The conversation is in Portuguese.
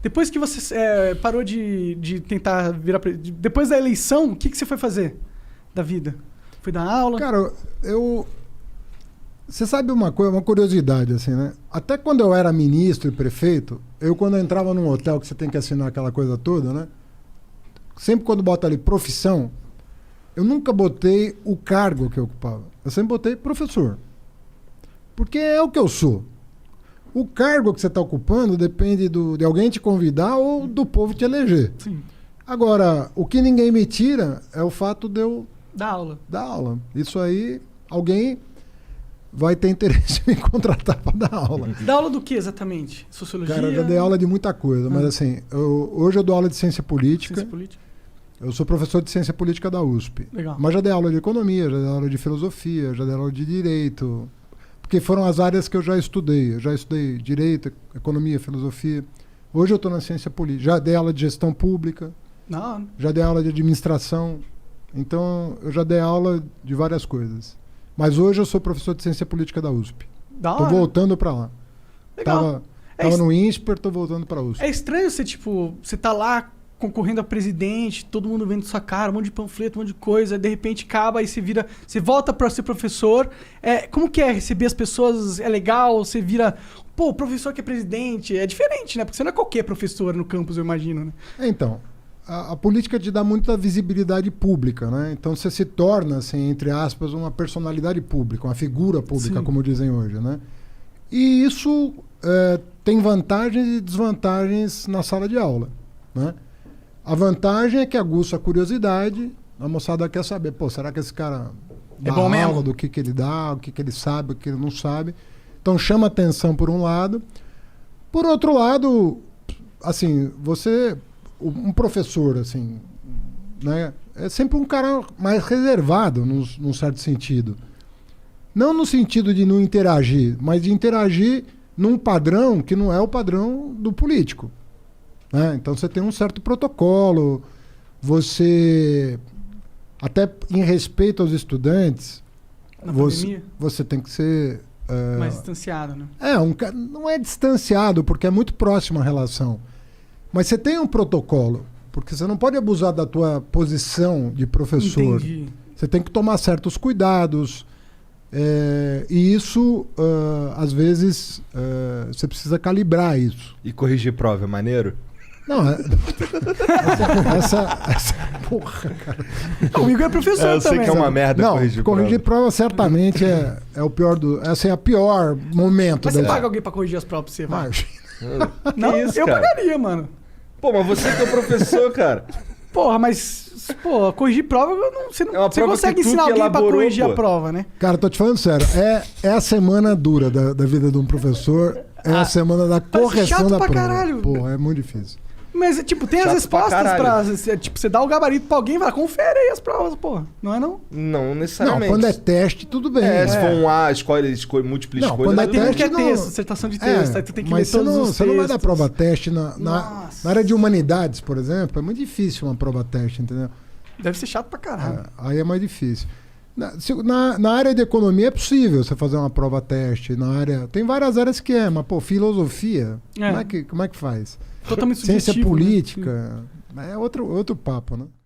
Depois que você parou de tentar virar... Depois da eleição, o que você foi fazer da vida? Foi dar aula? Cara, você sabe uma coisa, uma curiosidade, assim, né? Até quando eu era ministro e prefeito, quando eu entrava num hotel que você tem que assinar aquela coisa toda, né? Sempre quando bota ali profissão, eu nunca botei o cargo que eu ocupava. Eu sempre botei professor. Porque é o que eu sou. O cargo que você está ocupando depende de alguém te convidar ou do povo te eleger. Sim. Agora, o que ninguém me tira é o fato de eu Dar aula. dar aula. Isso aí, alguém vai ter interesse em me contratar para dar aula. Dar aula do que exatamente? Sociologia? Cara, eu já dei aula de muita coisa, mas assim, hoje eu dou aula de ciência política. Ciência política. Eu sou professor de ciência política da USP. Legal. Mas já dei aula de economia, já dei aula de filosofia, já dei aula de direito. Porque foram as áreas que eu já estudei. Eu já estudei direito, economia, filosofia. Hoje eu estou na ciência política. Já dei aula de gestão pública. Não. Já dei aula de administração. Então, eu já dei aula de várias coisas. Mas hoje eu sou professor de ciência política da USP. Da Tô hora. voltando para lá. Legal. Tava no INSPER, tô voltando para a USP. É estranho você tá lá concorrendo a presidente, todo mundo vendo sua cara, um monte de panfleto, um monte de coisa, de repente acaba e você volta para ser professor. Como que é receber as pessoas? É legal? Você vira, pô, o professor que é presidente. É diferente, né? Porque você não é qualquer professor no campus, eu imagino, né? Então, a política te dá muita visibilidade pública, né? Então você se torna, assim, entre aspas, uma personalidade pública, uma figura pública, Sim. como dizem hoje, né? E isso tem vantagens e desvantagens na sala de aula, né? A vantagem é que aguça a curiosidade, a moçada quer saber, pô, será que esse cara dá bom aula, mesmo? do que ele dá, o que ele sabe, o que ele não sabe. Então chama atenção por um lado. Por outro lado, assim, um professor, assim, né, é sempre um cara mais reservado, num certo sentido. Não no sentido de não interagir, mas de interagir num padrão que não é o padrão do político. Né? Então você tem um certo protocolo, até em respeito aos estudantes, você tem que ser... mais distanciado, né? Não é distanciado, porque é muito próxima a relação. Mas você tem um protocolo, porque você não pode abusar da tua posição de professor. Entendi. Você tem que tomar certos cuidados. E isso, às vezes, você precisa calibrar isso. E corrigir prova é maneiro? Não, essa porra, cara. O Igor é professor Eu sei também. que é uma merda Não, corrigir corrigir prova certamente é o pior essa é a pior momento. Mas você paga alguém pra corrigir as provas pra você, vai? Não, Que isso, eu cara? pagaria, mano. Pô, mas você que é o professor, cara. Porra, mas... Pô, corrigir prova, você não É uma você prova consegue que tu ensinar que alguém pra elaborou, corrigir pô. a prova, né? Cara, tô te falando sério. É a semana dura da vida de um professor. É a semana da correção chato da pra prova. caralho. Porra, é muito difícil. Mas, tipo, tem as Chato respostas pra pra... Você dá o gabarito pra alguém e fala, confere aí as provas, porra. Não é não? Não Não, necessariamente. quando é teste, tudo bem. Se for um A, escolhe múltipla Não, escolha. quando é Tem um que é teste, não- texto, dissertação de texto, aí tu tem que ler mas todos os você não vai dar textos. prova teste na Nossa. área de humanidades, por exemplo. É muito difícil uma prova teste, entendeu? Deve ser chato pra caralho. Aí é mais difícil. Na área de economia é possível você fazer uma prova teste. Tem várias áreas que mas, pô, filosofia, como é que faz? Totalmente Ciência subjetivo, né? política, é outro papo, né?